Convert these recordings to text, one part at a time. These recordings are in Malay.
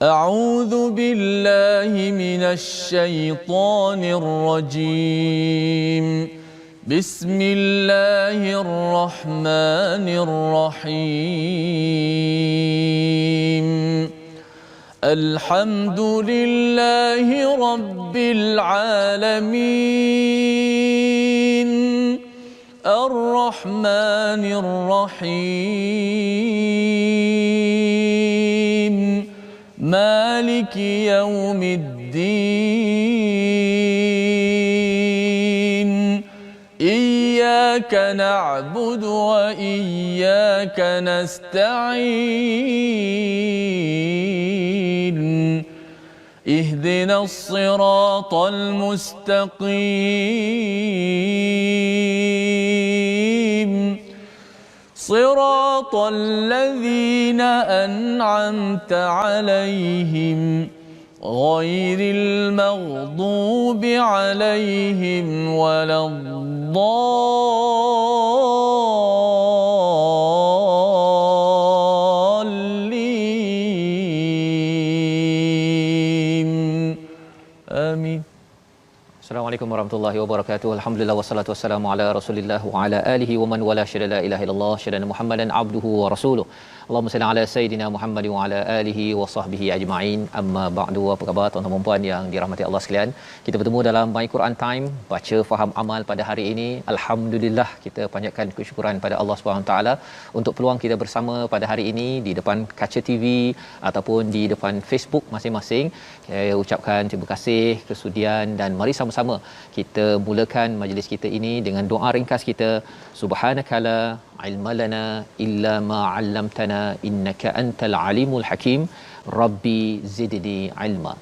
أعوذ بالله من الشيطان الرجيم. بسم الله الرحمن الرحيم. الحمد لله رب العالمين. الرحمن الرحيم. مالك يوم الدين. إياك نعبد وإياك نستعين. اهدنا الصراط المستقيم. صراط الذين أنعمت عليهم غير المغضوب عليهم ولا الضالين. آمين. Assalamualaikum warahmatullahi wabarakatuh. Alhamdulillah wassalatu wassalamu ala Rasulillah wa ala alihi wa man wala syada la ilaha illallah syada Muhammadan abduhu wa rasuluh. Allahumma salli ala sayidina Muhammad wa ala alihi wa sahbihi ajma'in. Amma ba'du. Apa khabar tuan-tuan dan puan yang dirahmati Allah sekalian? Kita bertemu dalam My Quran Time, baca faham amal pada hari ini. Alhamdulillah, kita panjatkan kesyukuran pada Allah Subhanahu taala untuk peluang kita bersama pada hari ini di depan kaca TV ataupun di depan Facebook masing-masing. Saya ucapkan terima kasih kesudian dan mari sama-sama kita mulakan majlis kita ini dengan doa ringkas kita. Subhanakala ilma lana illa ma 'allamtana innaka antal alimul hakim. Rabbi zidni ilma.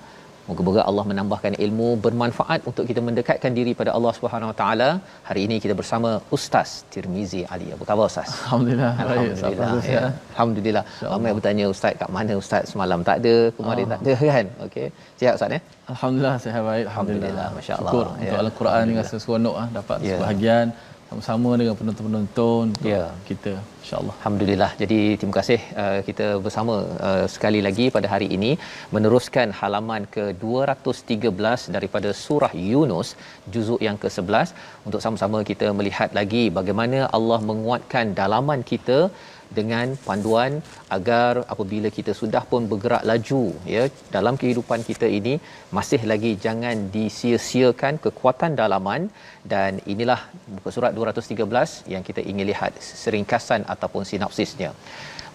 Moga-moga Allah menambahkan ilmu bermanfaat untuk kita mendekatkan diri pada Allah Subhanahu Wa Taala. Hari ini kita bersama Ustaz Tirmizi Ali. Apa khabar Ustaz? Alhamdulillah. Alhamdulillah. Ya. Alhamdulillah. Ramai bertanya Ustaz kat mana Ustaz, semalam tak ada, kemarin tak ada kan? Okey. Sihat Ustaz ya? Alhamdulillah sihat baik. Alhamdulillah. Masya-Allah. Syukur untuk Al-Quran ni rasa seronok dapat sebahagian sama-sama dengan penonton-penonton kita, insya-Allah. Alhamdulillah. Jadi terima kasih kita bersama sekali lagi pada hari ini meneruskan halaman ke-213 daripada surah Yunus, juzuk yang ke-11, untuk sama-sama kita melihat lagi bagaimana Allah menguatkan dalaman kita dengan panduan agar apabila kita sudah pun bergerak laju ya dalam kehidupan kita ini, masih lagi jangan disia-siakan kekuatan dalaman. Dan inilah muka surat 213 yang kita ingin lihat seringkasan ataupun sinopsisnya.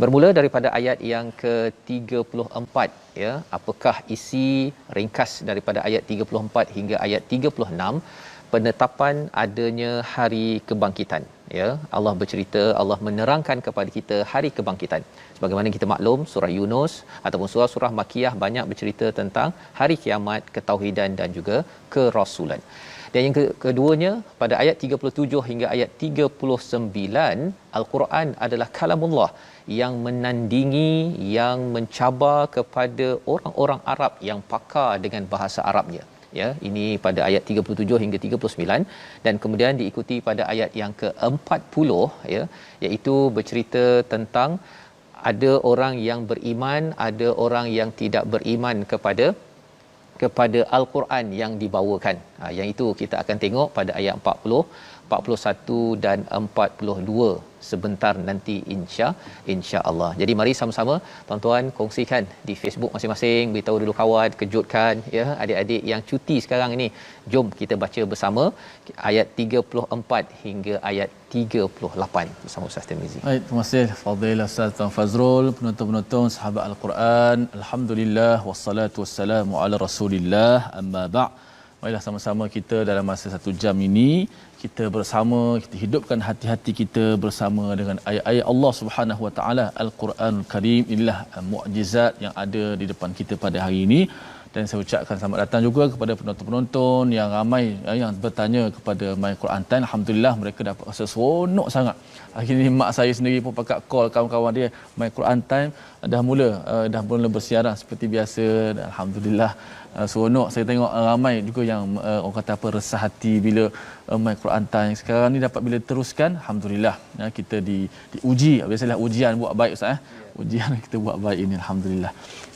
Bermula daripada ayat yang ke-34 ya, apakah isi ringkas daripada ayat 34 hingga ayat 36? Penetapan adanya hari kebangkitan ya. Allah bercerita, Allah menerangkan kepada kita hari kebangkitan. Sebagaimana kita maklum, surah Yunus ataupun surah-surah Makkiyah banyak bercerita tentang hari kiamat, ketauhidan dan juga kerasulan. Dan yang keduanya pada ayat 37 hingga ayat 39, Al-Quran adalah kalamullah yang menandingi, yang mencabar kepada orang-orang Arab yang pakar dengan bahasa Arabnya. Ya, ini pada ayat 37 hingga 39, dan kemudian diikuti pada ayat yang ke-40 ya, iaitu bercerita tentang ada orang yang beriman, ada orang yang tidak beriman kepada Al-Quran yang dibawakan. Yang itu kita akan tengok pada ayat 40, 41 dan 42 sebentar nanti insya-Allah. Jadi mari sama-sama tuan-tuan kongsikan di Facebook masing-masing, beritahu dulu kawan, kejutkan ya adik-adik yang cuti sekarang ini. Jom kita baca bersama ayat 34 hingga ayat 38 bersama Ustaz Tirmizi. Baik, terima kasih Fadil Ustaz Tuan Fazrul, penonton-penonton sahabat Al-Quran. Alhamdulillah wassalatu wassalamu ala Rasulillah. Amma ba'. Marilah sama-sama kita dalam masa 1 jam ini kita bersama, kita hidupkan hati-hati kita bersama dengan ayat-ayat Allah Subhanahu Wa Taala, Al-Quranul Karim. Inilah mukjizat yang ada di depan kita pada hari ini. Dan saya ucapkan selamat datang juga kepada penonton-penonton yang ramai yang bertanya kepada My Quran Time. Alhamdulillah mereka dapat rasa seronok sangat. Akhirnya mak saya sendiri pun pakat call kawan-kawan dia, My Quran Time dah mula bersiaran seperti biasa. Dan alhamdulillah seronok saya tengok ramai juga yang orang kata apa resah hati bila main Quran time sekarang ni dapat bila teruskan alhamdulillah kita diuji biasalah ujian buat baik ustaz ujian kita buat baik ini alhamdulillah.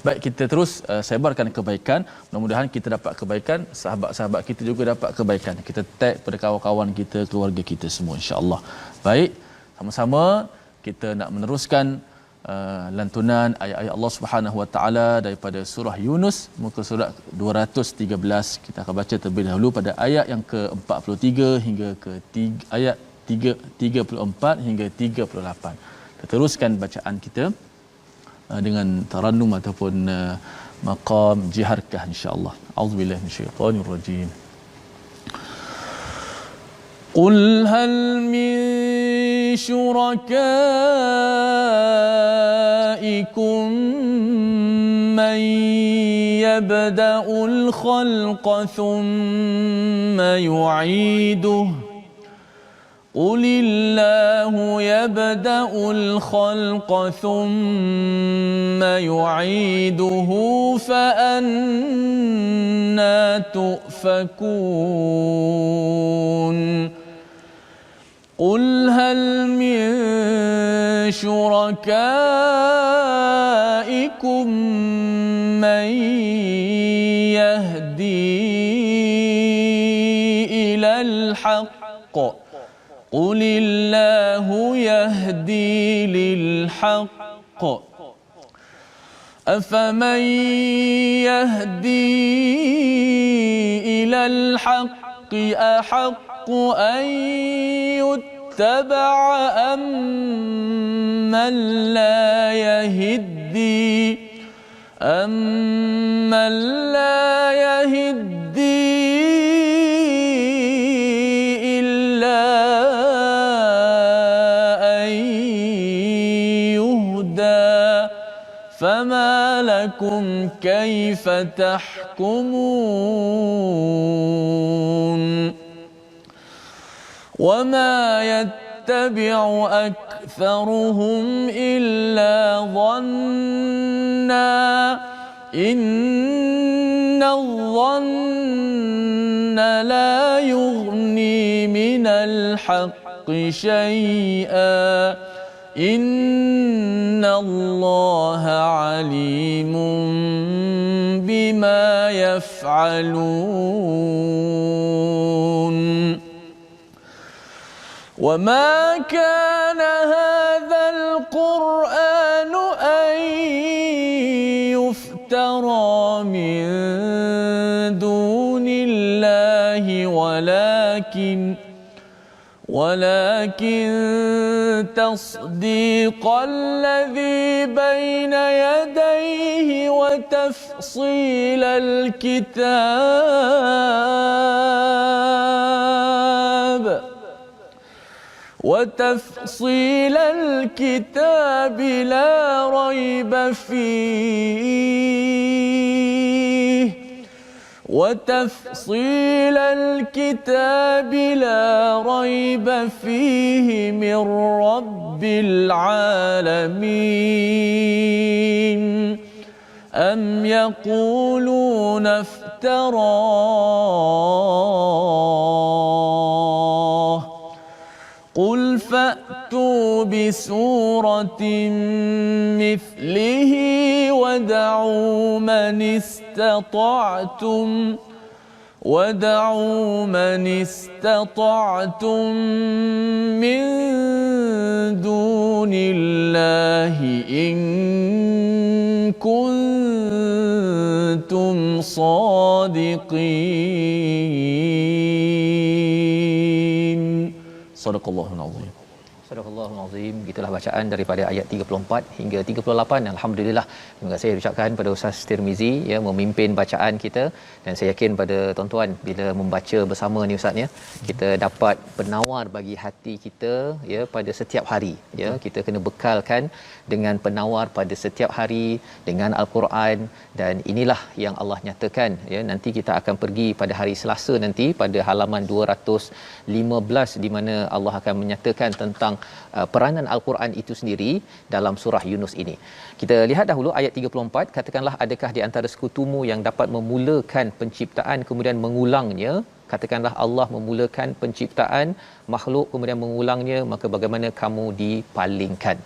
Baik kita terus sebarkan kebaikan, mudah-mudahan kita dapat kebaikan, sahabat-sahabat kita juga dapat kebaikan. Kita tag pada kawan-kawan kita, keluarga kita semua insya-Allah. Baik, sama-sama kita nak meneruskan lantunan ayat-ayat Allah Subhanahu Wa Taala daripada surah Yunus muka surat 213. Kita akan baca terlebih dahulu pada ayat yang ke-43 hingga ke ayat 34 hingga 38. Kita teruskan bacaan kita dengan tarannum ataupun maqam jiharkah insya-Allah. Auzubillahi minasyaitonir rajim. قل هل من شركائكم من يبدأ الخلق ثم يعيده قل الله يبدأ الخلق ثم يعيده فأنى تؤفكون قل هل من شركائكم من يهدي إلى الحق قل الله يهدي للحق أفمن يهدي إلى الحق أحق أن يتبع أم من لا يهدي إلا أن يهدى فما لكم كيف تحكمون وما يتبع أكثرهم إلا ظنّا إن الظن لا يغني من الحق شيئا إن الله عليم بما يفعلون وما كان هذا القرآن أن يفترى من دون الله ولكن تصديق الذي بين يديه وتفصيل الكتاب لا ريب فيه من رب العالمين أم يقولون افتراه قل فأتوا بسورة مثله ودعوا من استطعتم من دون الله إن كنتم صادقين صدق الله العظيم. Subhanallahul azim. Gitulah bacaan daripada ayat 34 hingga 38. Alhamdulillah. Terima kasih ucapkan pada Ustaz Tirmizi ya memimpin bacaan kita, dan saya yakin pada tuan-tuan bila membaca bersama ni Ustaz ya, kita dapat penawar bagi hati kita ya pada setiap hari ya. Kita kena bekalkan dengan penawar pada setiap hari dengan al-Quran, dan inilah yang Allah nyatakan ya. Nanti kita akan pergi pada hari Selasa nanti pada halaman 215 di mana Allah akan menyatakan tentang peranan al-Quran itu sendiri dalam surah Yunus ini. Kita lihat dahulu ayat 34, katakanlah adakah di antara sekutumu yang dapat memulakan penciptaan kemudian mengulangnya? Katakanlah Allah memulakan penciptaan makhluk kemudian mengulangnya, maka bagaimana kamu dipalingkan?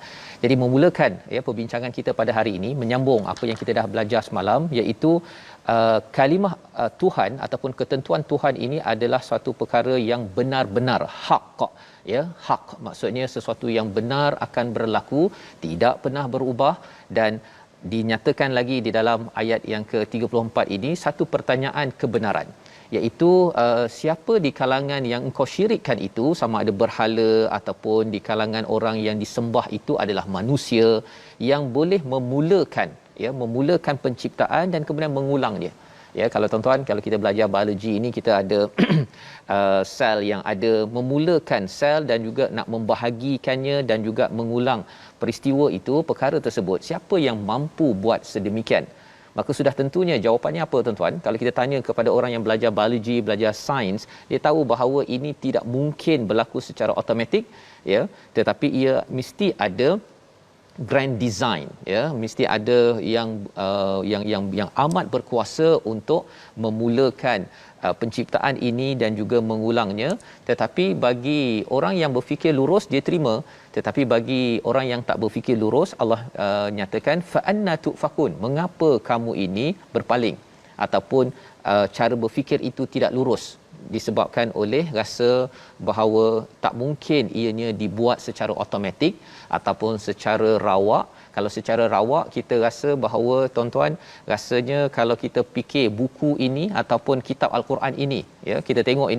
Jadi memulakan perbincangan kita pada hari ini menyambung apa yang kita dah belajar semalam, iaitu kalimah Tuhan ataupun ketentuan Tuhan ini adalah suatu perkara yang benar-benar hak. Hak maksudnya sesuatu yang benar akan berlaku, tidak pernah berubah, dan dinyatakan lagi di dalam ayat yang ke-34 ini satu pertanyaan kebenaran, iaitu siapa di kalangan yang engkau syirikkan itu, sama ada berhala ataupun di kalangan orang yang disembah itu adalah manusia yang boleh memulakan penciptaan dan kemudian mengulang dia. Kalau tuan-tuan, kalau kita belajar biologi ini, kita ada sel yang ada memulakan sel dan juga nak membahagikannya dan juga mengulang peristiwa itu, perkara tersebut. Siapa yang mampu buat sedemikian? Maka sudah tentunya jawapannya apa, tuan-tuan? Kalau kita tanya kepada orang yang belajar biologi, belajar sains, dia tahu bahawa ini tidak mungkin berlaku secara automatik, tetapi ia mesti ada grand design, mesti ada yang amat berkuasa untuk memulakan penciptaan ini dan juga mengulangnya. Tetapi bagi orang yang berfikir lurus, dia terima. Tetapi bagi orang yang tak berfikir lurus, Allah nyatakan fa anna tufakun, mengapa kamu ini berpaling ataupun cara berfikir itu tidak lurus, disebabkan oleh rasa bahawa tak mungkin ianya dibuat secara automatik ataupun secara rawak. Kalau secara rawak, kita rasa bahawa, tuan-tuan, rasanya kalau kita fikir buku ini ataupun kitab Al-Quran ini, kita tengok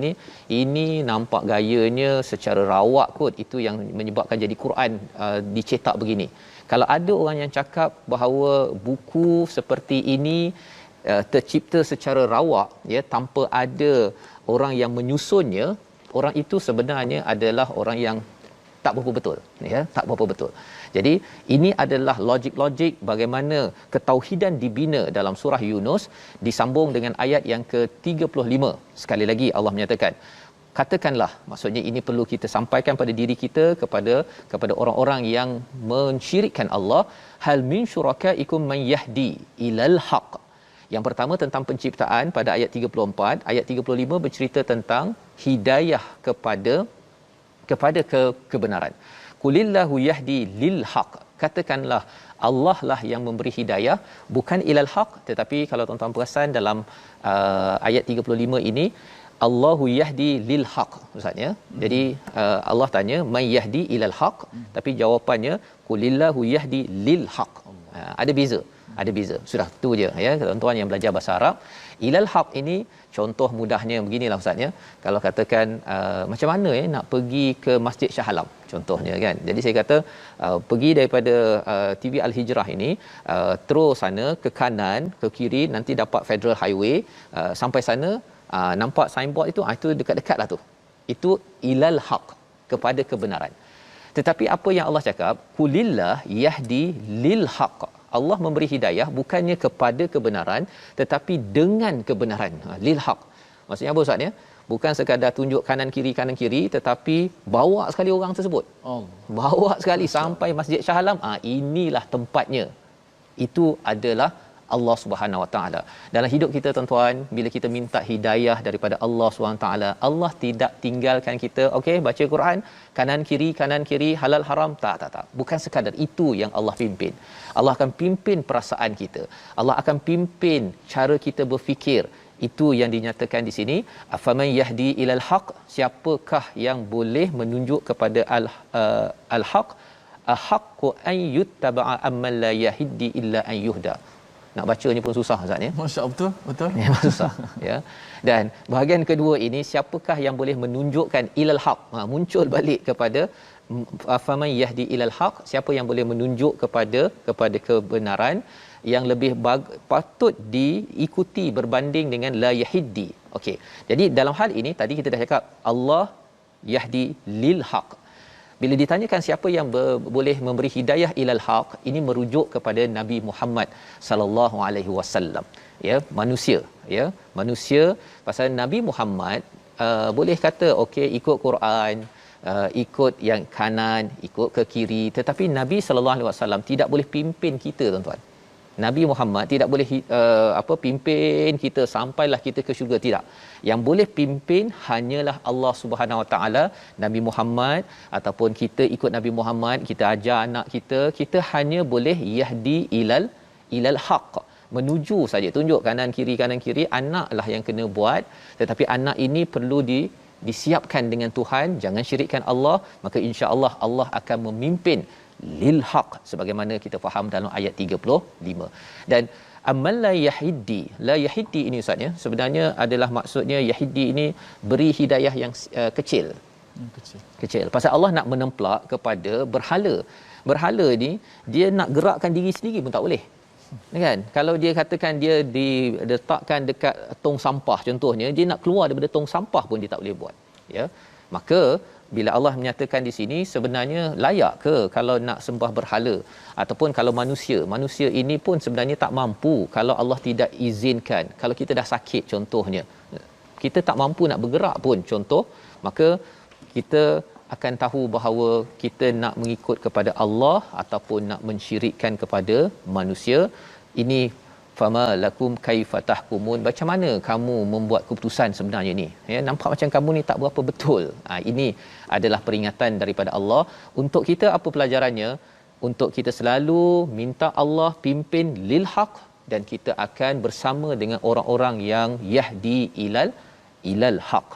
ini nampak gayanya secara rawak kot, itu yang menyebabkan jadi Quran dicetak begini. Kalau ada orang yang cakap bahawa buku seperti ini tercipta secara rawak, tanpa ada orang yang menyusunnya, orang itu sebenarnya adalah orang yang tak berapa betul, tak berapa betul. Jadi ini adalah logik-logik bagaimana ketauhidan dibina dalam surah Yunus, disambung dengan ayat yang ke-35. Sekali lagi Allah menyatakan, katakanlah, maksudnya ini perlu kita sampaikan pada diri kita, kepada orang-orang yang mensyirikkan Allah, hal min syurakaikum man yahdi ilal haq. Yang pertama tentang penciptaan pada ayat 34, ayat 35 bercerita tentang hidayah kepada kebenaran. Qulillahu yahdi lil haq. Katakanlah Allah lah yang memberi hidayah, bukan ilal haq, tetapi kalau tuan-tuan perasan dalam ayat 35 ini, Allahu yahdi lil haq, maksudnya. Jadi Allah tanya may yahdi ilal haq, tapi jawapannya qulillahu yahdi lil haq. Ada beza. Sudah tu je, tuan-tuan yang belajar bahasa Arab. Ilal haq ini contoh mudahnya beginilah, ustaznya. Kalau katakan macam mana nak pergi ke Masjid Shah Alam contohnya, kan. Jadi saya kata pergi daripada TV Al-Hijrah ini, terus sana ke kanan, ke kiri, nanti dapat Federal Highway, sampai sana nampak signboard itu dekat-dekatlah tu. Itu ilal haq, kepada kebenaran. Tetapi apa yang Allah cakap, qulillah yahdi lil haq. Allah memberi hidayah bukannya kepada kebenaran, tetapi dengan kebenaran. Lil haq. Maksudnya apa, ustaz, bukan sekadar tunjuk kanan kiri, tetapi bawa sekali orang tersebut. Bawa sekali sampai Masjid Shah Alam. Inilah tempatnya. Itu adalah Allah Subhanahu Wa Taala. Dalam hidup kita, tuan-tuan, bila kita minta hidayah daripada Allah Subhanahu Wa Taala, Allah tidak tinggalkan kita, okey, baca Quran, kanan kiri, halal haram, tak. Bukan sekadar itu yang Allah pimpin. Allah akan pimpin perasaan kita. Allah akan pimpin cara kita berfikir. Itu yang dinyatakan di sini, afaman yahdi ilal haq, siapakah yang boleh menunjuk kepada al-haq, ahaqqu an yuttaba'a amman la yahdi illa an yuhda. Nak bacanya pun susah, ustaz, Masya-Allah, betul. Memang susah, Dan bahagian kedua ini, siapakah yang boleh menunjukkan ilal haq? Muncul balik kepada faman yahdi ilal haq, siapa yang boleh menunjuk kepada kebenaran yang lebih patut diikuti berbanding dengan la yahdi. Okey. Jadi dalam hal ini tadi kita dah cakap Allah yahdi lil haq. Bila ditanyakan siapa yang boleh memberi hidayah ilal haq, ini merujuk kepada Nabi Muhammad sallallahu alaihi wasallam, manusia. Pasal Nabi Muhammad boleh kata okey ikut Quran, ikut yang kanan, ikut ke kiri, tetapi Nabi sallallahu alaihi wasallam tidak boleh pimpin kita, tuan-tuan. Nabi Muhammad tidak boleh pimpin kita sampailah kita ke syurga, tidak. Yang boleh pimpin hanyalah Allah Subhanahu Wa Taala. Nabi Muhammad ataupun kita ikut Nabi Muhammad, kita ajar anak kita hanya boleh yahdi ilal haq, menuju saja, tunjuk kanan kiri, anaklah yang kena buat. Tetapi anak ini perlu disiapkan dengan Tuhan, jangan syirikkan Allah, maka insya-Allah Allah akan memimpin lil haq sebagaimana kita faham dalam ayat 35. Dan amal la yahiddi ini ustaz ya, sebenarnya adalah maksudnya yahiddi ini beri hidayah yang kecil. Pasal Allah nak menemplak kepada berhala ni, dia nak gerakkan diri sendiri pun tak boleh, kan? Kalau dia katakan dia diletakkan dekat tong sampah contohnya, dia nak keluar daripada tong sampah pun dia tak boleh buat, ya. Maka bila Allah menyatakan di sini, sebenarnya layak ke kalau nak sembah berhala, ataupun kalau manusia ini pun sebenarnya tak mampu kalau Allah tidak izinkan. Kalau kita dah sakit contohnya, kita tak mampu nak bergerak pun contoh, maka kita akan tahu bahawa kita nak mengikut kepada Allah ataupun nak mensyirikkan kepada manusia. Ini fama lakum kaifa tahkumun, macam mana kamu membuat keputusan sebenarnya ni, ya, nampak macam kamu ni tak berapa betul. Ini adalah peringatan daripada Allah untuk kita. Apa pelajarannya? Untuk kita selalu minta Allah pimpin lil haq, dan kita akan bersama dengan orang-orang yang yahdi ilal haq.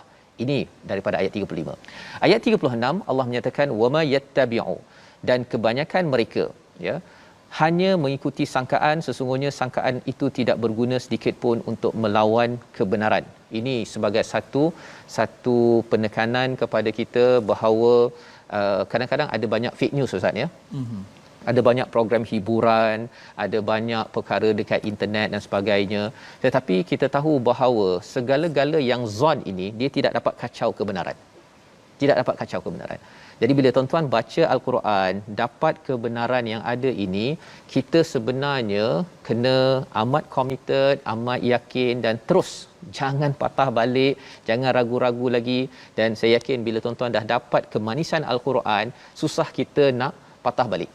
Ini daripada ayat 35. Ayat 36 Allah menyatakan wama yattabi'u, dan kebanyakan mereka, ya, hanya mengikuti sangkaan, sesungguhnya sangkaan itu tidak berguna sedikit pun untuk melawan kebenaran. Ini sebagai satu penekanan kepada kita bahawa kadang-kadang ada banyak fake news ustaz, ya. Ada banyak program hiburan, ada banyak perkara dekat internet dan sebagainya, tetapi kita tahu bahawa segala-gala yang zon ini dia tidak dapat kacau kebenaran. Jadi bila tuan-tuan baca Al-Quran, dapat kebenaran yang ada ini, kita sebenarnya kena amat committed, amat yakin, dan terus jangan patah balik, jangan ragu-ragu lagi. Dan saya yakin bila tuan-tuan dah dapat kemanisan Al-Quran, susah kita nak patah balik.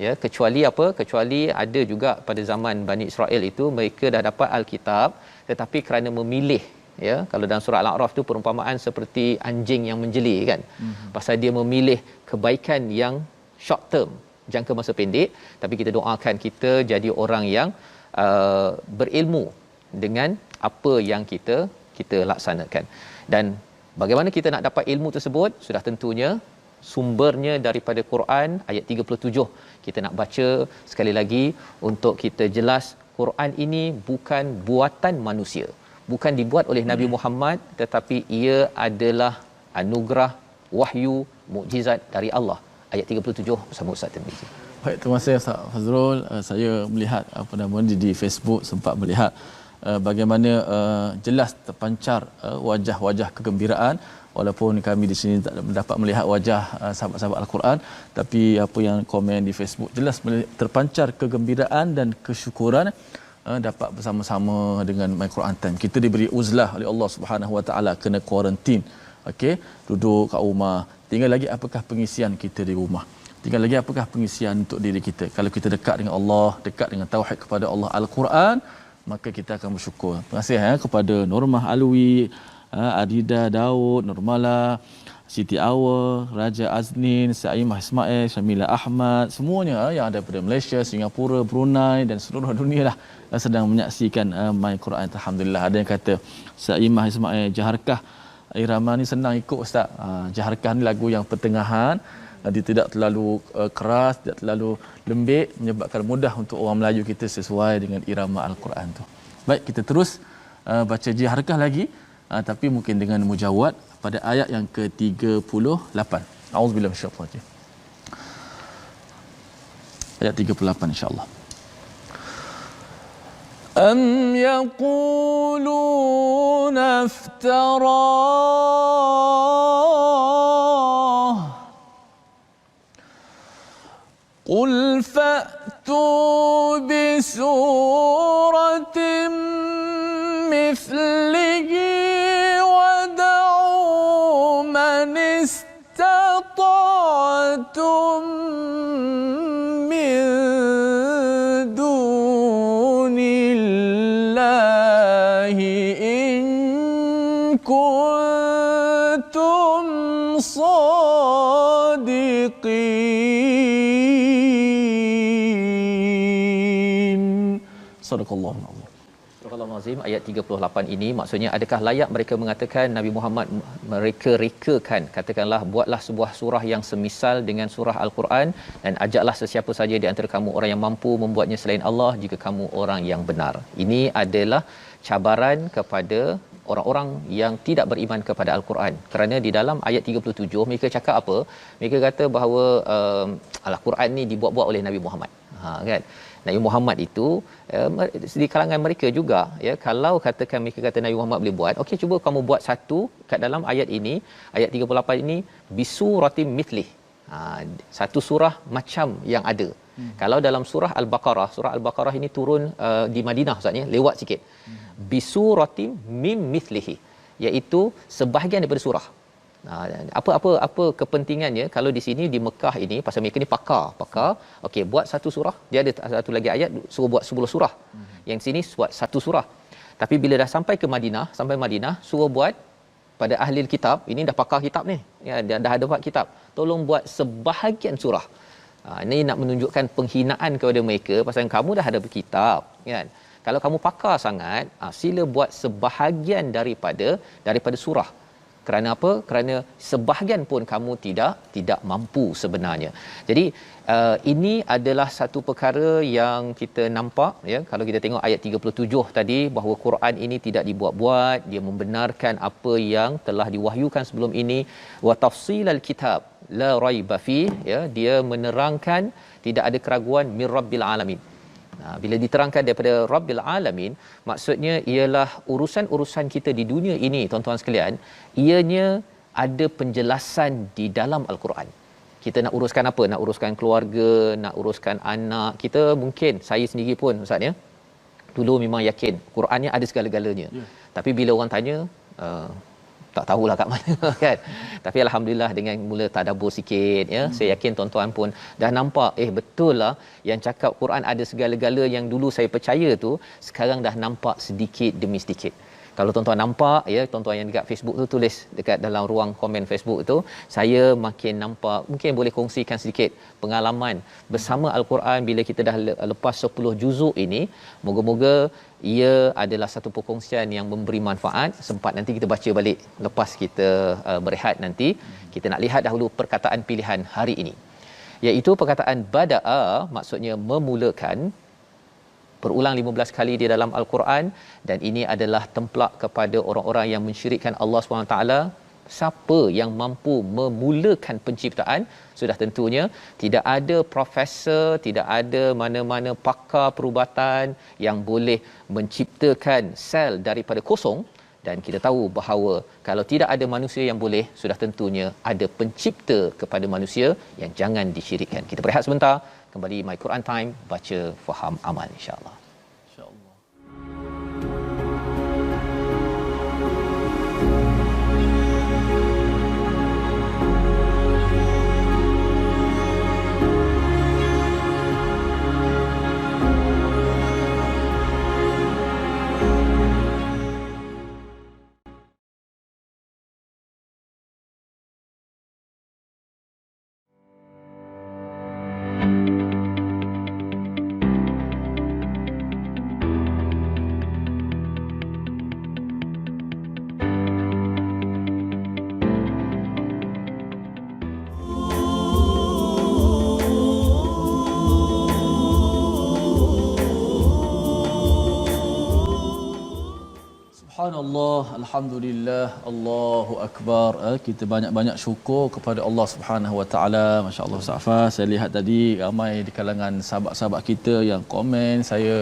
Ya, kecuali apa? Kecuali ada juga pada zaman Bani Israel itu, mereka dah dapat Alkitab, tetapi kerana memilih, ya, kalau dalam surah Al-A'raf tu perumpamaan seperti anjing yang menjeli, kan. Pasal dia memilih kebaikan yang short term, jangka masa pendek. Tapi kita doakan kita jadi orang yang berilmu dengan apa yang kita laksanakan. Dan bagaimana kita nak dapat ilmu tersebut? Sudah tentunya sumbernya daripada Quran. Ayat 37 kita nak baca sekali lagi untuk kita jelas, Quran ini bukan buatan manusia, bukan dibuat oleh Nabi Muhammad, tetapi ia adalah anugerah, wahyu, mukjizat dari Allah. Ayat 37 bersama Ustaz Tirmizi. Baik, terima kasih Ustaz Fazrul. Saya melihat di Facebook, sempat melihat bagaimana jelas terpancar wajah-wajah kegembiraan. Walaupun kami di sini tak dapat melihat wajah sahabat-sahabat Al-Quran, tapi apa yang komen di Facebook jelas terpancar kegembiraan dan kesyukuran dapat bersama-sama dengan My Quran Time. Kita diberi uzlah oleh Allah Subhanahu Wa Taala, kena kuarantin. Okey, duduk kat rumah. Tinggal lagi apakah pengisian kita di rumah? Tinggal lagi apakah pengisian untuk diri kita? Kalau kita dekat dengan Allah, dekat dengan tauhid kepada Allah Al-Quran, maka kita akan bersyukur. Terima kasih kepada Normah Alwi, Adida Daud, Nurmala, Siti Awa, Raja Aznin, Saimah Ismail, Syamila Ahmad, semuanya yang ada daripada Malaysia, Singapura, Brunei dan seluruh dunia lah sedang menyaksikan My Quran. Alhamdulillah. Ada yang kata Saimah Ismail, Jaharkah irama ni senang ikut Ustaz. Jaharkah ni lagu yang pertengahan, dia tidak terlalu keras, tidak terlalu lembik, menyebabkan mudah untuk orang Melayu kita sesuai dengan irama Al-Quran tu. Baik, kita terus baca Jaharkah lagi, tapi mungkin dengan mujawad pada ayat yang ke-38. Auzubillahi minasyaitanir rajim. Ayat 38 insya-Allah. Am yaquluna iftara Qul fa'tu bi suratin mithlihi wad'u man istata Sadaqallahu alazim. Surah Al-Azim ayat 38 ini maksudnya adakah layak mereka mengatakan Nabi Muhammad mereka rekakan, katakanlah buatlah sebuah surah yang semisal dengan surah Al-Quran dan ajaklah sesiapa saja di antara kamu orang yang mampu membuatnya selain Allah jika kamu orang yang benar. Ini adalah cabaran kepada orang-orang yang tidak beriman kepada Al-Quran. Kerana di dalam ayat 37 mereka cakap apa? Mereka kata bahawa Al-Quran ni dibuat-buat oleh Nabi Muhammad. Kan? Nabi Muhammad itu di kalangan mereka juga ya, kalau katakan mereka kata Nabi Muhammad boleh buat, okey cuba kamu buat satu kat dalam ayat ini, ayat 38 ini bisuratim mithlih. Satu surah macam yang ada. Kalau dalam surah Al-Baqarah ini turun di Madinah ustaz ya, lewat sikit. Bisuratim mim mithlihi, iaitu sebahagian daripada surah. Apa kepentingannya kalau di sini di Mekah ini pasal mereka ni pakar okey buat satu surah, dia ada satu lagi ayat suruh buat 10 surah, yang sini buat satu surah. Tapi bila dah sampai Madinah suruh buat pada ahli kitab, ini dah pakar kitab ni ya, dah ada buat kitab, tolong buat sebahagian surah. Ini nak menunjukkan penghinaan kepada mereka pasal kamu dah ada kitab kan. Kalau kamu pakar sangat, sila buat sebahagian daripada surah. Kerana apa? Kerana sebahagian pun kamu tidak mampu sebenarnya. Jadi ini adalah satu perkara yang kita nampak ya, kalau kita tengok ayat 37 tadi bahawa Quran ini tidak dibuat-buat, dia membenarkan apa yang telah diwahyukan sebelum ini, wa tafsilal kitab la raiba fi ya, dia menerangkan tidak ada keraguan mir rabbil alamin. Bila diterangkan daripada Rabbil Alamin, maksudnya ialah urusan-urusan kita di dunia ini tuan-tuan sekalian, ianya ada penjelasan di dalam Al-Quran. Kita nak uruskan apa? Nak uruskan keluarga, nak uruskan anak. Kita mungkin, saya sendiri pun Ustaz ya, dulu memang yakin Qurannya ada segala-galanya. Tapi bila orang tanya, tak tahulah kat mana kan. Tapi alhamdulillah dengan mula tadabbur sikit ya, saya yakin tuan-tuan pun dah nampak betul lah yang cakap Quran ada segala-gala yang dulu saya percaya tu, sekarang dah nampak sedikit demi sedikit. Kalau tuan-tuan nampak ya, tuan-tuan yang dekat Facebook tu tulis dekat dalam ruang komen Facebook tu, saya makin nampak, mungkin boleh kongsikan sedikit pengalaman bersama Al-Quran bila kita dah lepas 10 juzuk ini. Moga-moga ia adalah satu perkongsian yang memberi manfaat. Sempat nanti kita baca balik lepas kita berehat nanti. Kita nak lihat dahulu perkataan pilihan hari ini, iaitu perkataan bada'a, maksudnya memulakan, berulang 15 kali di dalam Al-Quran, dan ini adalah templak kepada orang-orang yang mensyirikkan Allah SWT. Siapa yang mampu memulakan penciptaan? Sudah tentunya tidak ada profesor, tidak ada mana-mana pakar perubatan yang boleh menciptakan sel daripada kosong. Dan kita tahu bahawa kalau tidak ada manusia yang boleh, sudah tentunya ada pencipta kepada manusia yang jangan disyirikkan. Kita berehat sebentar, kembali My Quran Time, baca, faham, amal, insya-Allah. Subhanallah, alhamdulillah, Allahu akbar. Kita banyak-banyak syukur kepada Allah Subhanahu Wa Taala. Masya-Allah Ustaz Fah, saya lihat tadi ramai di kalangan sahabat-sahabat kita yang komen, saya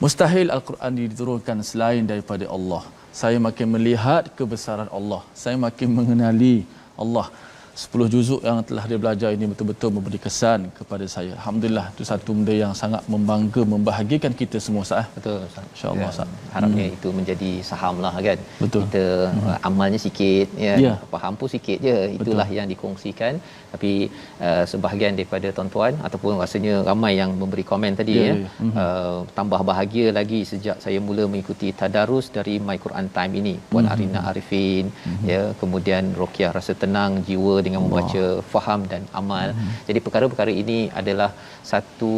mustahil Al-Quran diturunkan selain daripada Allah. Saya makin melihat kebesaran Allah, saya makin mengenali Allah. 10 juzuk yang telah dia belajar ini betul-betul memberi kesan kepada saya. Alhamdulillah, itu satu benda yang sangat membangga, membahagiakan kita semua Ustaz. Betul Ustaz. Insya-Allah Ustaz. Harapnya itu menjadi saham lah kan. Betul. Kita amalnya sikit ya, faham pun sikit je. Itulah yang dikongsikan. Tapi sebahagian daripada tuan-tuan ataupun rasanya ramai yang memberi komen tadi tambah bahagia lagi sejak saya mula mengikuti tadarus dari My Quran Time ini. Puan Arina Arifin ya, kemudian Rokiah Rasa Tenang Jiwa dengan membaca, faham dan amal. Jadi perkara-perkara ini adalah satu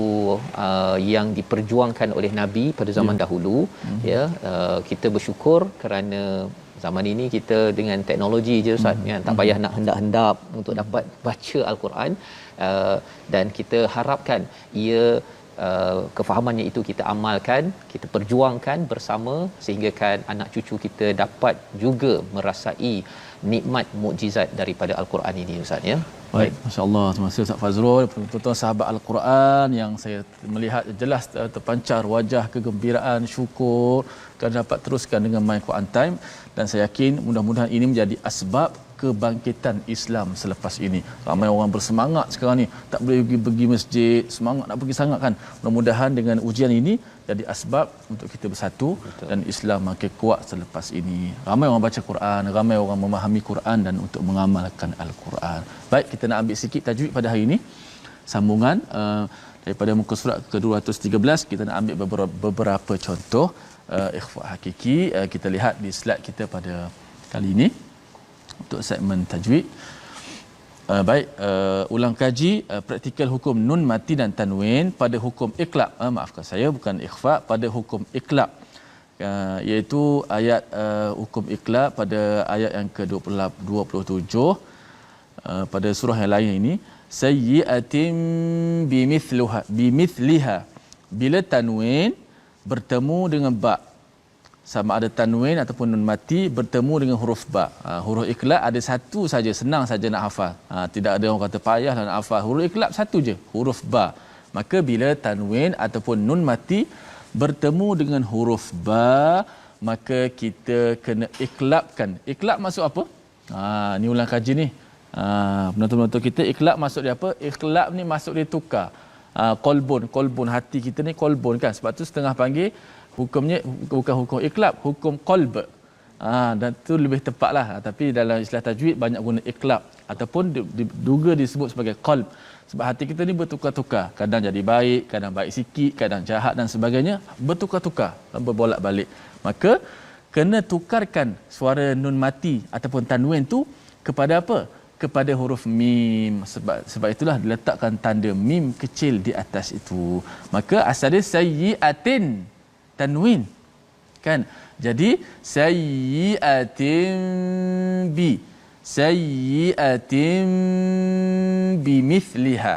yang diperjuangkan oleh Nabi pada zaman dahulu. Kita bersyukur kerana zaman ini kita dengan teknologi je Ustaz, kan, tak payah nak hendap-hendap untuk dapat baca al-Quran, dan kita harapkan ia kefahamannya itu kita amalkan, kita perjuangkan bersama sehingga kan anak cucu kita dapat juga merasai nikmat mukjizat daripada al-Quran ini Ustaz, ya. Baik, masya-Allah. Terima kasih Ustaz Fazrul, tuan-tuan sahabat al-Quran yang saya melihat jelas terpancar wajah kegembiraan, syukur kerana dapat teruskan dengan My Quran Time, dan saya yakin mudah-mudahan ini menjadi asbab kebangkitan Islam selepas ini. Ramai orang bersemangat sekarang ni, tak boleh pergi masjid, semangat nak pergi sangat kan. Mudah-mudahan dengan ujian ini jadi asbab untuk kita bersatu. Betul. Dan Islam makin kuat selepas ini. Ramai orang baca Quran, ramai orang memahami Quran dan untuk mengamalkan Al-Quran. Baik, kita nak ambil sikit tajwid pada hari ini. Sambungan daripada muka surat ke-213, kita nak ambil beberapa contoh ikhfa hakiki. Kita lihat di slide kita pada kali ini untuk segmen tajwid. Baik, ulang kaji praktikal hukum nun mati dan tanwin pada hukum iqlab. Maafkan saya, bukan ikhfa, pada hukum iqlab, iaitu ayat hukum iqlab pada ayat yang ke-27 pada surah yang lain ini. Sayyi'atin bimithliha, bila tanwin bertemu dengan ba, sama ada tanwin ataupun nun mati bertemu dengan huruf ba. Huruf iqlab ada satu saja, senang saja nak hafal. Tidak ada orang kata payahlah nak hafal. Huruf iqlab satu je, huruf ba. Maka bila tanwin ataupun nun mati bertemu dengan huruf ba, maka kita kena iqlabkan. Iqlab maksud apa? Ni ulang kaji ni. Penonton-penonton kita, iqlab maksud dia apa? Iqlab ni maksud dia tukar. Kolbun hati kita ni kolbun kan. Sebab tu setengah panggil hukumnya bukan hukum iqlab, hukum qalb. Dan tu lebih tepatlah. Tapi dalam istilah tajwid banyak guna iqlab ataupun diduga disebut sebagai qalb. Sebab hati kita ni bertukar-tukar. Kadang jadi baik, kadang baik sikit, kadang jahat dan sebagainya. Bertukar-tukar, berbolak-balik. Maka kena tukarkan suara nun mati ataupun tanwin tu kepada apa? Kepada huruf mim. Sebab itulah diletakkan tanda mim kecil di atas itu. Maka asal dia sayyi'atin, tanwin kan. Jadi sayyi'atin bimithliha,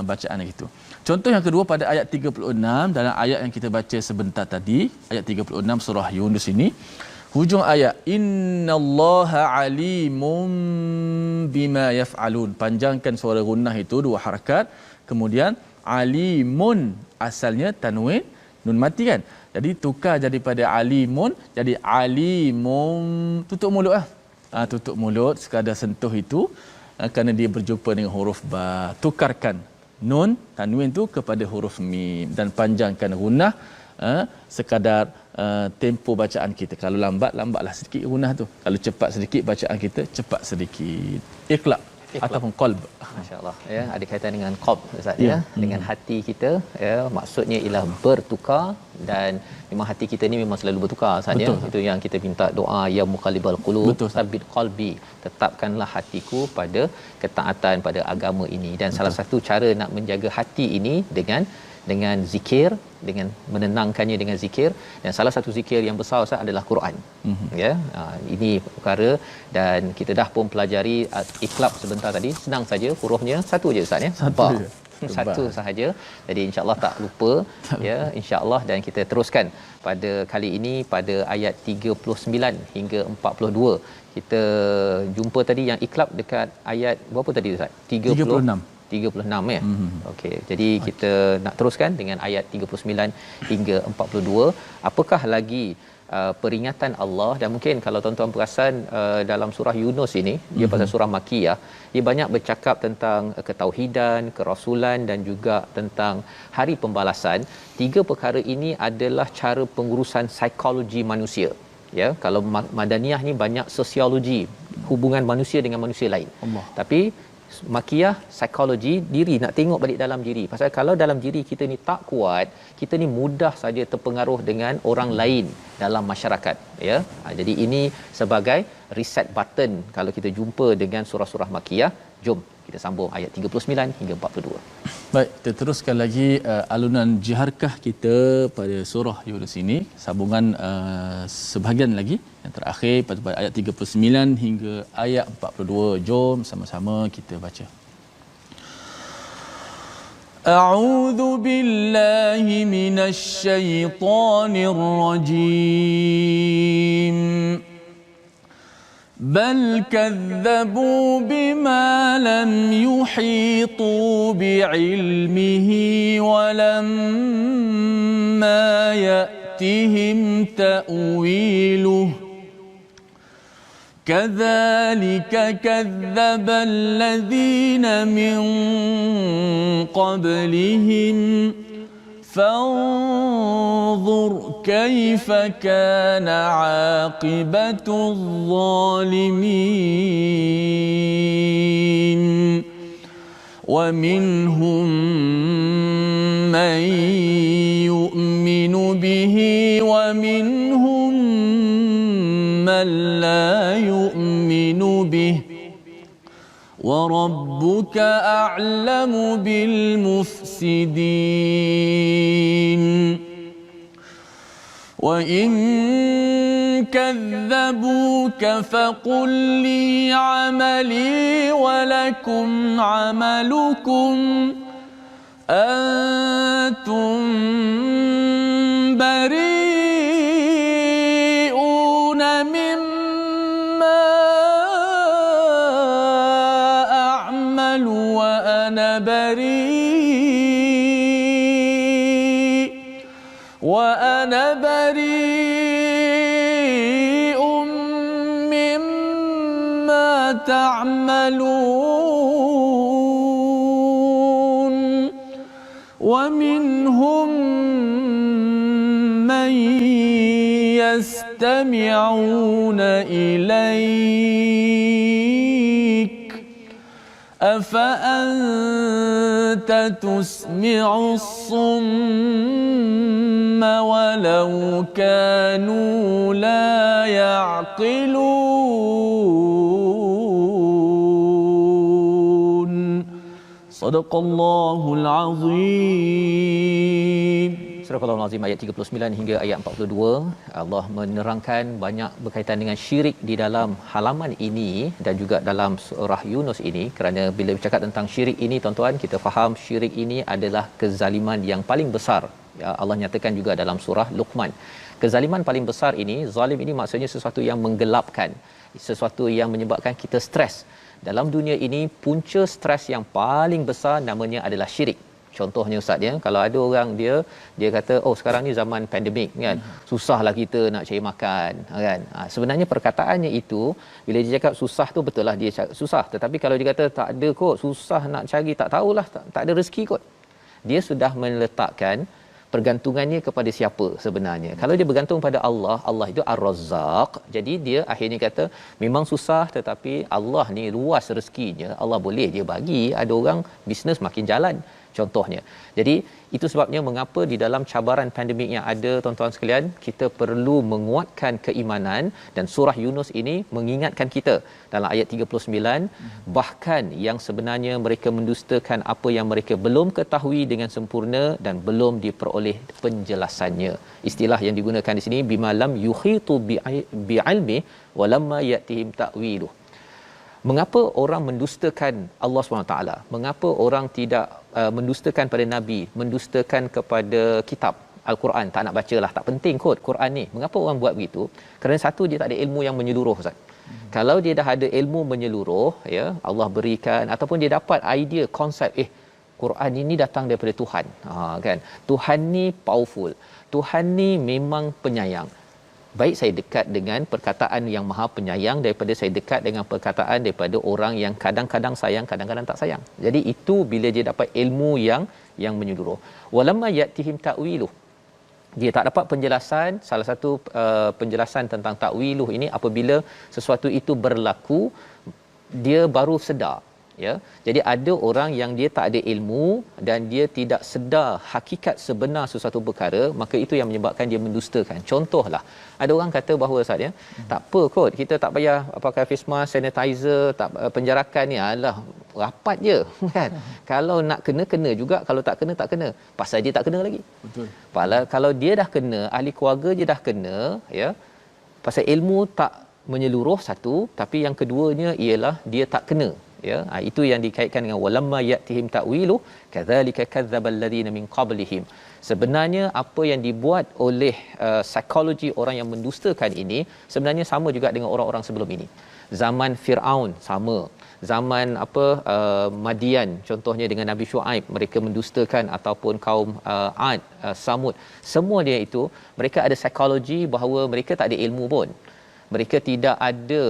bacaan gitu. Contoh yang kedua pada ayat 36 dalam ayat yang kita baca sebentar tadi, ayat 36 surah Yunus ini. Hujung ayat, innallaha alimun bima yaf'alun. Panjangkan suara gunnah itu dua harakat. Kemudian alimun, asalnya tanwin nun mati kan. Jadi tukar daripada alimun jadi alimun. Tutup mulut lah. Tutup mulut, sekadar sentuh itu kerana dia berjumpa dengan huruf ba. Tukarkan nun tanwin tu kepada huruf mim dan panjangkan gunnah sekadar tempo bacaan kita. Kalau lambatlah sedikit gunnah tu. Kalau cepat sedikit bacaan kita, cepat sedikit. Iqlab ataupun qalb. Masya-Allah, ya, ada kaitan dengan qalb Ustaz, ya, dengan hati kita, ya, maksudnya ialah bertukar, dan memang hati kita ni memang selalu bertukar Ustaz, ya. Itu yang kita minta doa, ya muqallibal qulub tsabbit qalbi, tetapkanlah hatiku pada ketaatan pada agama ini. Dan salah satu cara nak menjaga hati ini dengan zikir, dengan menenangkannya dengan zikir, dan salah satu zikir yang besar Ustaz adalah Quran. Ya, ini perkara, dan kita dah pun pelajari iqlab sebentar tadi, senang saja, hurufnya satu je Ustaz, ya, satu sahaja. Jadi insya-Allah tak lupa, ya, insya-Allah. Dan kita teruskan pada kali ini pada ayat 39 hingga 42. Kita jumpa tadi yang iqlab dekat ayat berapa tadi Ustaz? 36 ya. Okey. Jadi kita nak teruskan dengan ayat 39 hingga 42. Apakah lagi peringatan Allah? Dan mungkin kalau tuan-tuan perasan dalam surah Yunus ini, dia pasal surah Makkiyah, dia banyak bercakap tentang ketauhidan, kerasulan dan juga tentang hari pembalasan. Tiga perkara ini adalah cara pengurusan psikologi manusia. Ya, kalau Madaniyah ni banyak sosiologi, hubungan manusia dengan manusia lain. Tapi Makiyah psikologi diri, nak tengok balik dalam diri. Pasal kalau dalam diri kita ni tak kuat, kita ni mudah saja terpengaruh dengan orang lain dalam masyarakat, ya. Jadi ini sebagai reset button kalau kita jumpa dengan surah-surah Makiyah. Jom kita sambung ayat 39 hingga 42. Baik, kita teruskan lagi alunan jiharkah kita pada surah Yunus ini. Sambungan sebahagian lagi yang terakhir pada ayat 39 hingga ayat 42. Jom sama-sama kita baca. A'udzu billahi minasy syaithanir rajim. بل كذبوا بما لم يحيطوا بعلمه ولما يأتهم تأويله كذلك كذب الذين من قبلهم فانظر كيف كان عاقبة الظالمين ومنهم من يؤمن به ومنهم من لا يؤمن به وربك أعلم بالمفسدين وإن كذبوك فقل لي عملي ولكم عملكم أنتم بريئون مما أعمل وأنا بريء مما تعملون ومنهم من يستمعون إليك أفأنت تسمع الصم ولو كانوا لا يعقلون صدق الله العظيم. Surah Al-Azim ayat 39 hingga ayat 42, Allah menerangkan banyak berkaitan dengan syirik di dalam halaman ini dan juga dalam surah Yunus ini. Kerana bila bercakap tentang syirik ini, tuan-tuan, kita faham syirik ini adalah kezaliman yang paling besar. Ya, Allah nyatakan juga dalam surah Luqman. Kezaliman paling besar ini, zalim ini maksudnya sesuatu yang menggelapkan, sesuatu yang menyebabkan kita stres. Dalam dunia ini, punca stres yang paling besar namanya adalah syirik. Contohnya ustaz ya, kalau ada orang dia kata, oh sekarang ni zaman pandemik kan, susahlah kita nak cari makan kan. Sebenarnya perkataannya itu, bila dia cakap susah tu betul lah dia cakap susah, tetapi kalau dia kata tak ada kot, susah nak cari, tak tahulah, tak ada rezeki kot, dia sudah meletakkan pergantungannya kepada siapa sebenarnya. Kalau dia bergantung pada Allah, Allah itu Ar-Razzaq. Jadi dia akhirnya kata memang susah tetapi Allah ni luas rezekinya, Allah boleh dia bagi. Ada orang bisnes makin jalan contohnya. Jadi itu sebabnya mengapa di dalam cabaran pandemik yang ada, tuan-tuan sekalian, kita perlu menguatkan keimanan, dan surah Yunus ini mengingatkan kita dalam ayat 39, bahkan yang sebenarnya mereka mendustakan apa yang mereka belum ketahui dengan sempurna dan belum diperoleh penjelasannya. Istilah yang digunakan di sini bima lam yuhitu bi'ilmi walamma yatihim ta'wiluh. Mengapa orang mendustakan Allah SWT? Mengapa orang tidak mendustakan pada Nabi, mendustakan kepada kitab Al-Quran? Tak nak bacalah, tak penting kot Quran ni. Mengapa orang buat begitu? Kerana satu, dia tak ada ilmu yang menyeluruh, Ustaz. Kalau dia dah ada ilmu menyeluruh, ya, Allah berikan, ataupun dia dapat idea, konsep, Quran ini datang daripada Tuhan. Kan? Tuhan ni powerful. Tuhan ni memang penyayang. Baik saya dekat dengan perkataan yang Maha Penyayang daripada saya dekat dengan perkataan daripada orang yang kadang-kadang sayang, kadang-kadang tak sayang. Jadi itu bila dia dapat ilmu yang menyeluruh. Walamma yatihim ta'wiluh. Dia tak dapat penjelasan. Salah satu penjelasan tentang ta'wiluh ini apabila sesuatu itu berlaku, dia baru sedar. ya. Jadi ada orang yang dia tak ada ilmu dan dia tidak sedar hakikat sebenar sesuatu perkara, maka itu yang menyebabkan dia mendustakan. Contohlah, ada orang kata bahawa Ustaz ya, tak apa kot, kita tak payah pakai face mask, sanitizer, tak penjarakan ni alah rapat je kan. Kalau nak kena juga, kalau tak kena. Pasal dia tak kena lagi. Betul. Kalau dia dah kena, ahli keluarga je dah kena, ya. Pasal ilmu tak menyeluruh satu, tapi yang keduanya ialah dia tak kena, ya. Itu yang dikaitkan dengan walamma yatihim ta'wilu kadzalika kadzdzabal ladzina min qablihim. Sebenarnya apa yang dibuat oleh psikologi orang yang mendustakan ini sebenarnya sama juga dengan orang-orang sebelum ini. Zaman Firaun sama, zaman Madian contohnya dengan Nabi Shu'aib, mereka mendustakan, ataupun kaum Ad, Samud, semua dia itu mereka ada psikologi bahawa mereka tak ada ilmu pun. Mereka tidak ada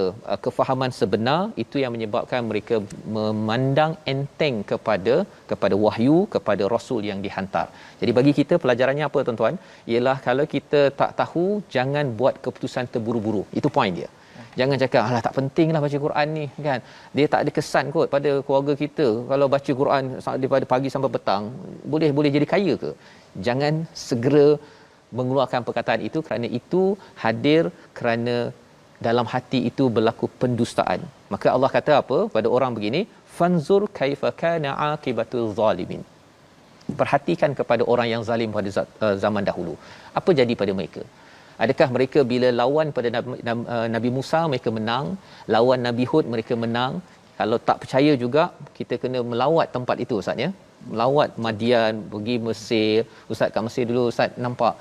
kefahaman sebenar, itu yang menyebabkan mereka memandang enteng kepada wahyu, kepada rasul yang dihantar. Jadi bagi kita pelajarannya apa tuan-tuan? Ialah kalau kita tak tahu, jangan buat keputusan terburu-buru. Itu point dia. Jangan cakap alah tak pentinglah baca Quran ni kan. Dia tak ada kesan kot pada keluarga kita. Kalau baca Quran daripada pagi sampai petang, boleh jadi kaya ke? Jangan segera mengeluarkan perkataan itu, kerana itu hadir kerana dalam hati itu berlaku pendustaan. Maka Allah kata apa pada orang begini? Fanzur kaifa kana aqibatul zalimin. Perhatikan kepada orang yang zalim pada zaman dahulu. Apa jadi pada mereka? Adakah mereka bila lawan pada Nabi Musa mereka menang, lawan Nabi Hud mereka menang? Kalau tak percaya juga, kita kena melawat tempat itu Ustaz ya. Melawat Madian, pergi Mesir. Ustaz kat Mesir dulu Ustaz nampak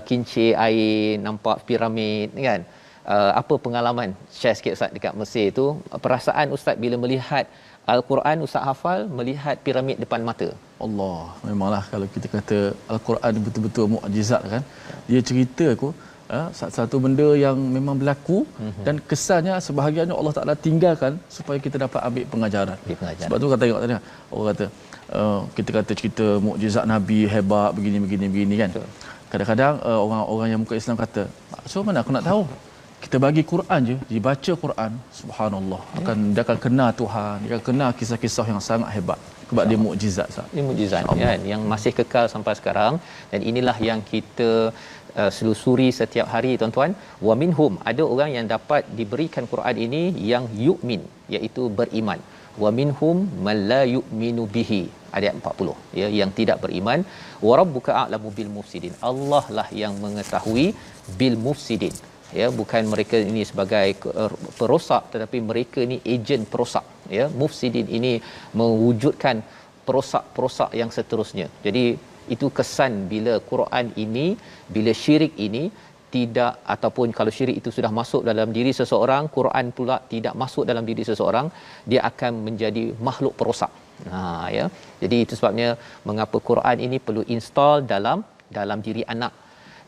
kincir air, nampak piramid kan. Apa pengalaman? Share sikit Ustaz dekat Mesir tu. Perasaan Ustaz bila melihat Al-Quran, Ustaz hafal, melihat piramid depan mata. Allah, memanglah kalau kita kata Al-Quran betul-betul mukjizat kan. Dia cerita aku satu benda yang memang berlaku dan kesannya sebahagiannya Allah Taala tinggalkan supaya kita dapat ambil pengajaran. Sebab tu kata tengok tadi orang kata kita kata cerita mukjizat Nabi hebat begini kan. Betul. Kadang-kadang orang-orang yang muka Islam kata, so mana aku nak tahu? Kita bagi Quran je, dibaca Quran, subhanallah, dia akan kenal Tuhan, dia akan kenal kisah-kisah yang sangat hebat. Sebab dia mukjizat. Dia mukjizat kan, yang masih kekal sampai sekarang. Dan inilah yang kita selusuri setiap hari tuan-tuan. Wa minhum, ada orang yang dapat diberikan Quran ini yang yu'min, iaitu beriman. Wa minhum man la yu'minu bihi, ayat 40 ya, yang tidak beriman. Wa rabbuka a'lamu bil mufsidin, Allah lah yang mengetahui bil mufsidin, ya, bukan mereka ini sebagai perosak, tetapi mereka ni ejen perosak, ya. Mufsidin ini mewujudkan perosak-perosak yang seterusnya. Jadi itu kesan bila Quran ini, bila syirik ini tidak, ataupun kalau syirik itu sudah masuk dalam diri seseorang, Quran pula tidak masuk dalam diri seseorang, dia akan menjadi makhluk perosak. Ya. Jadi itu sebabnya mengapa Quran ini perlu install dalam diri anak,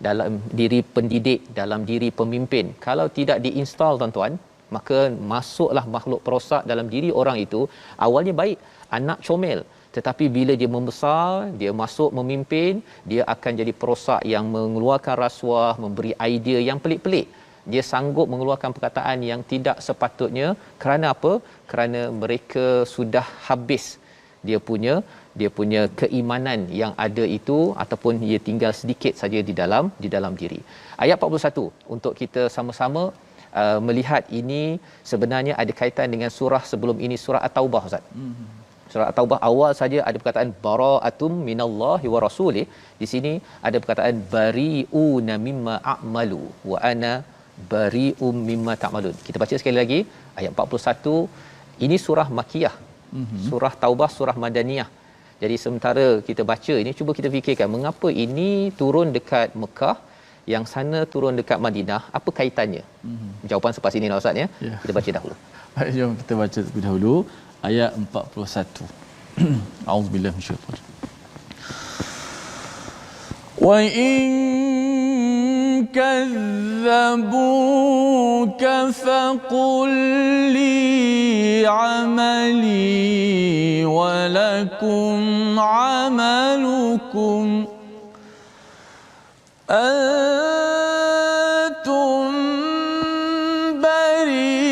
dalam diri pendidik, dalam diri pemimpin. Kalau tidak diinstal tuan-tuan, maka masuklah makhluk perosak dalam diri orang itu. Awalnya baik, anak comel, tetapi bila dia membesar, dia masuk memimpin, dia akan jadi perosak yang mengeluarkan rasuah, memberi idea yang pelik-pelik. Dia sanggup mengeluarkan perkataan yang tidak sepatutnya. Kerana apa? Kerana mereka sudah habis dia punya keimanan yang ada itu, ataupun ia tinggal sedikit saja di dalam diri. Ayat 41 untuk kita sama-sama melihat ini sebenarnya ada kaitan dengan surah sebelum ini, surah At-Taubah Ustaz. Surah At-Taubah awal saja ada perkataan bara'atum minallahi wa rasulih. Di sini ada perkataan bari'una mimma a'malu wa ana bari'um mimma ta'malun. Kita baca sekali lagi ayat 41. Ini surah Makkiyah. Surah Taubah surah Madaniyah. Jadi sementara kita baca ini, cuba kita fikirkan mengapa ini turun dekat Mekah, yang sana turun dekat Madinah, apa kaitannya? Jawapan selepas ini lah Ustaz ya. Kita baca dahulu. Baik, jom kita baca terlebih dahulu ayat 41. A'udzubillahi minasyaitanir rajim. Wa in kadzabuka faqul li 'amali wa lakum 'amalukum antum bari'una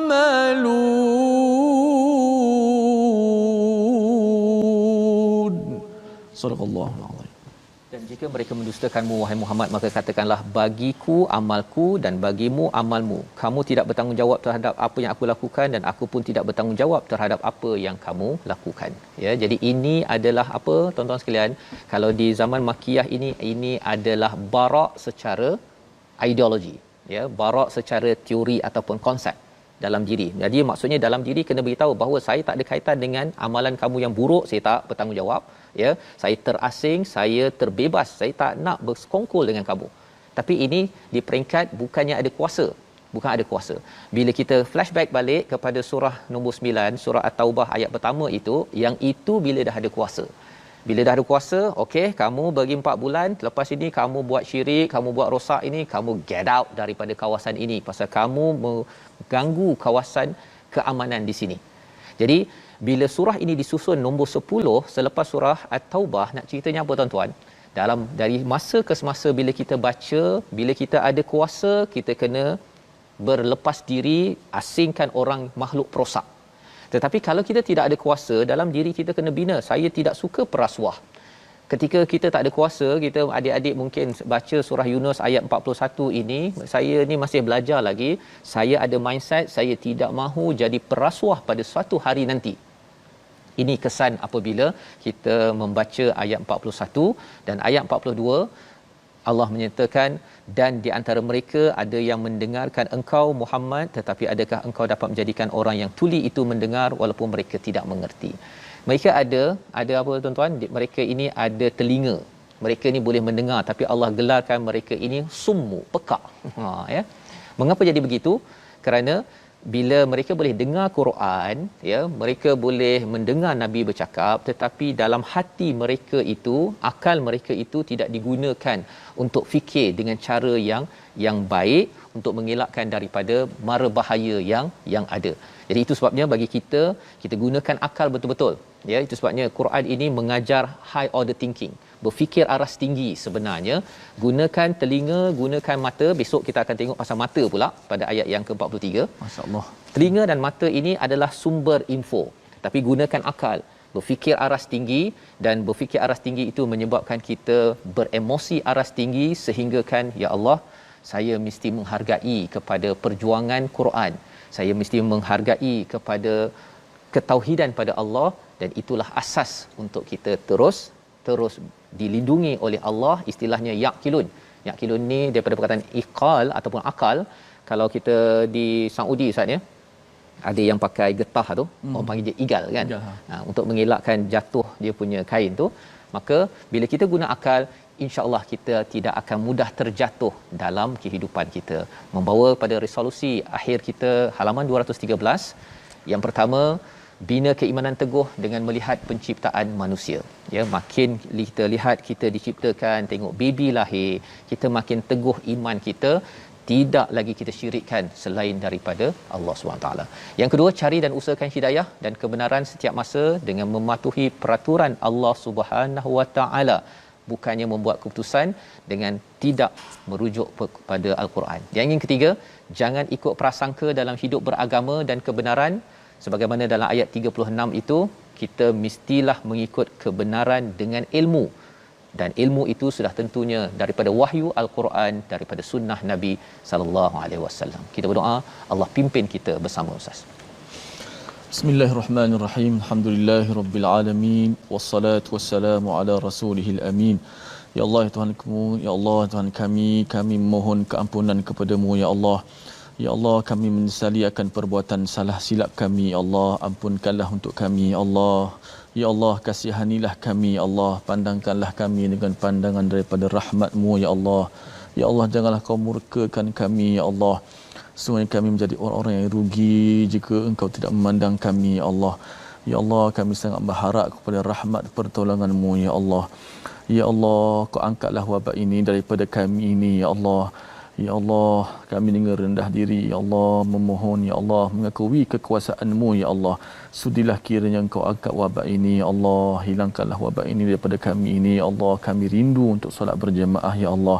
يعملون صدق الله العظيم. Dan jika mereka mendustakanmu wahai Muhammad, maka katakanlah, bagiku amalku dan bagimu amalmu. Kamu tidak bertanggungjawab terhadap apa yang aku lakukan dan aku pun tidak bertanggungjawab terhadap apa yang kamu lakukan. Ya, jadi ini adalah apa tuan-tuan sekalian? Kalau di zaman Makkiyah ini adalah barak secara ideologi, ya, barak secara teori ataupun konsep dalam diri. Jadi maksudnya dalam diri kena beritahu bahawa saya tak ada kaitan dengan amalan kamu yang buruk, saya tak bertanggungjawab, ya. Saya terasing, saya terbebas, saya tak nak bersekongkol dengan kamu. Tapi ini di peringkat bukannya ada kuasa, bukan ada kuasa. Bila kita flashback balik kepada surah nombor 9, surah At-Taubah ayat pertama itu, yang itu bila dah ada kuasa. Bila dah ada kuasa, okey, kamu bagi 4 bulan, lepas ini kamu buat syirik, kamu buat rosak ini, kamu get out daripada kawasan ini pasal kamu mengganggu kawasan keamanan di sini. Jadi bila surah ini disusun nombor 10 selepas surah At-Taubah, nak ceritanya apa tuan-tuan? Dalam dari masa ke semasa bila kita baca, bila kita ada kuasa, kita kena berlepas diri, asingkan orang makhluk perosak. Tetapi kalau kita tidak ada kuasa, dalam diri kita kena bina, saya tidak suka perasuah. Ketika kita tak ada kuasa, kita adik-adik mungkin baca surah Yunus ayat 41 ini, saya ni masih belajar lagi, saya ada mindset saya tidak mahu jadi perasuah pada suatu hari nanti. Ini kesan apabila kita membaca ayat 41 dan ayat 42. Allah menyatakan, dan di antara mereka ada yang mendengarkan engkau Muhammad, tetapi adakah engkau dapat menjadikan orang yang tuli itu mendengar walaupun mereka tidak mengerti. Mereka ada apa tuan-tuan? Mereka ini ada telinga. Mereka ni boleh mendengar, tapi Allah gelarkan mereka ini summu, pekak. Ya. Mengapa jadi begitu? Kerana bila mereka boleh dengar Quran, ya, mereka boleh mendengar Nabi bercakap, tetapi dalam hati mereka itu, akal mereka itu tidak digunakan untuk fikir dengan cara yang baik untuk mengelakkan daripada mara bahaya yang ada. Jadi itu sebabnya bagi kita gunakan akal betul-betul. Ya, itu sebabnya Quran ini mengajar high order thinking, berfikir aras tinggi sebenarnya. Gunakan telinga, gunakan mata. Besok kita akan tengok pasal mata pula pada ayat yang ke-43. Masya-Allah. Telinga dan mata ini adalah sumber info. Tapi gunakan akal, berfikir aras tinggi, dan berfikir aras tinggi itu menyebabkan kita beremosi aras tinggi sehinggakan, ya Allah, saya mesti menghargai kepada perjuangan Quran. Saya mesti menghargai kepada ketauhidan pada Allah, dan itulah asas untuk kita terus dilindungi oleh Allah. Istilahnya yaqilun. Yaqilun ni daripada perkataan iqal ataupun akal. Kalau kita di Saudi Ustaz, ya, ada yang pakai getah tu, orang panggil dia igal kan. Untuk mengelakkan jatuh dia punya kain tu. Maka bila kita guna akal, insya-Allah kita tidak akan mudah terjatuh dalam kehidupan kita. Membawa pada resolusi akhir kita halaman 213. Yang pertama, bina keimanan teguh dengan melihat penciptaan manusia. Ya, makin kita lihat kita diciptakan, tengok baby lahir, kita makin teguh iman kita, tidak lagi kita syirikkan selain daripada Allah SWT. Yang kedua, cari dan usahakan hidayah dan kebenaran setiap masa dengan mematuhi peraturan Allah SWT, bukannya membuat keputusan dengan tidak merujuk kepada Al-Quran. Yang ketiga, jangan ikut prasangka dalam hidup beragama dan kebenaran. Sebagaimana dalam ayat 36 itu, kita mestilah mengikut kebenaran dengan ilmu, dan ilmu itu sudah tentunya daripada wahyu Al-Quran, daripada sunnah Nabi sallallahu alaihi wasallam. Kita berdoa Allah pimpin kita bersama Ustaz. Bismillahirrahmanirrahim. Alhamdulillahirabbil alamin, wassalatu wassalamu ala rasulihil amin. Ya Allah, ya Tuhanku, ya Allah, Tuhan kami mohon keampunan kepadamu, ya Allah. Ya Allah, kami menyesali akan perbuatan salah silap kami, ya Allah. Ampunkanlah untuk kami, ya Allah. Ya Allah, kasihanilah kami, ya Allah. Pandangkanlah kami dengan pandangan daripada rahmat-Mu, ya Allah. Ya Allah, janganlah Kau murkakan kami, ya Allah. Sesungguhnya kami menjadi orang-orang yang rugi jika Engkau tidak memandang kami, ya Allah. Ya Allah, kami sangat berharap kepada rahmat pertolongan-Mu, ya Allah. Ya Allah, Kau angkatlah wabak ini daripada kami ini, ya Allah. Ya Allah, kami dengan rendah diri, ya Allah, memohon, ya Allah, mengakui kekuasaan-Mu, ya Allah. Sudilah kiranya Engkau angkat wabak ini, ya Allah. Hilangkanlah wabak ini daripada kami ini, ya Allah. Kami rindu untuk solat berjemaah, ya Allah.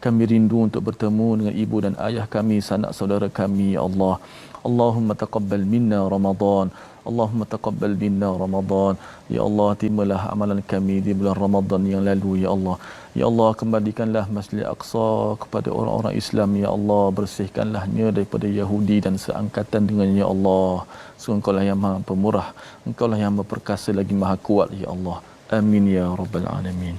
Kami rindu untuk bertemu dengan ibu dan ayah kami, sanak saudara kami, ya Allah. Allahumma taqabbal minna Ramadan. Allahumma taqabbal minna Ramadan. Ya Allah, terimalah amalan kami di bulan Ramadan yang lalu ya Allah. Ya Allah, kembalikanlah Masjid Aqsa kepada orang-orang Islam ya Allah, bersihkanlahnya daripada Yahudi dan seangkatan dengannya ya Allah. Sungguh Engkau lah yang Maha Pemurah, Engkau lah yang Maha Perkasa lagi Maha Kuat ya Allah. Amin ya rabbal alamin.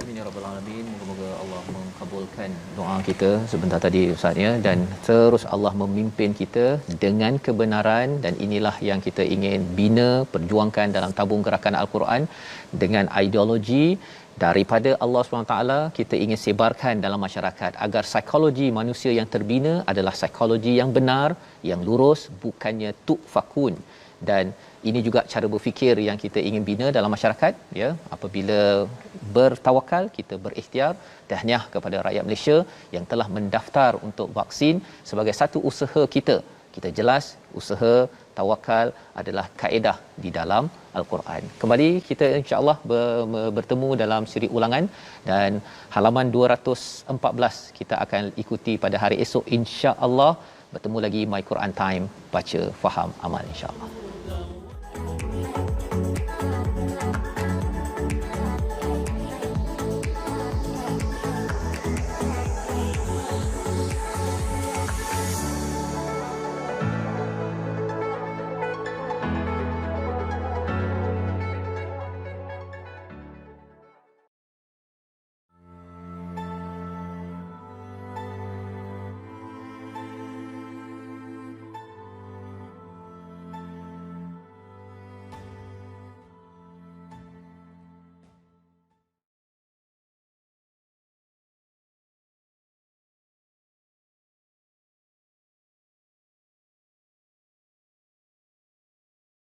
Amin ya rabbal alamin. Moga-moga Allah mengabulkan doa kita sebentar tadi Ustaz ya, dan terus Allah memimpin kita dengan kebenaran, dan inilah yang kita ingin bina, perjuangkan dalam tabung gerakan Al-Quran dengan ideologi daripada Allah SWT. Kita ingin sebarkan dalam masyarakat agar psikologi manusia yang terbina adalah psikologi yang benar, yang lurus, bukannya tukfakun. Dan ini juga cara berfikir yang kita ingin bina dalam masyarakat ya. Apabila bertawakal, kita berikhtiar. Tahniah kepada rakyat Malaysia yang telah mendaftar untuk vaksin sebagai satu usaha kita. Kita jelas usaha tawakal adalah kaedah di dalam Al-Quran. Kembali kita insya-Allah bertemu dalam siri ulangan, dan halaman 214 kita akan ikuti pada hari esok insya-Allah. Bertemu lagi My Quran Time, baca, faham, amal insya-Allah.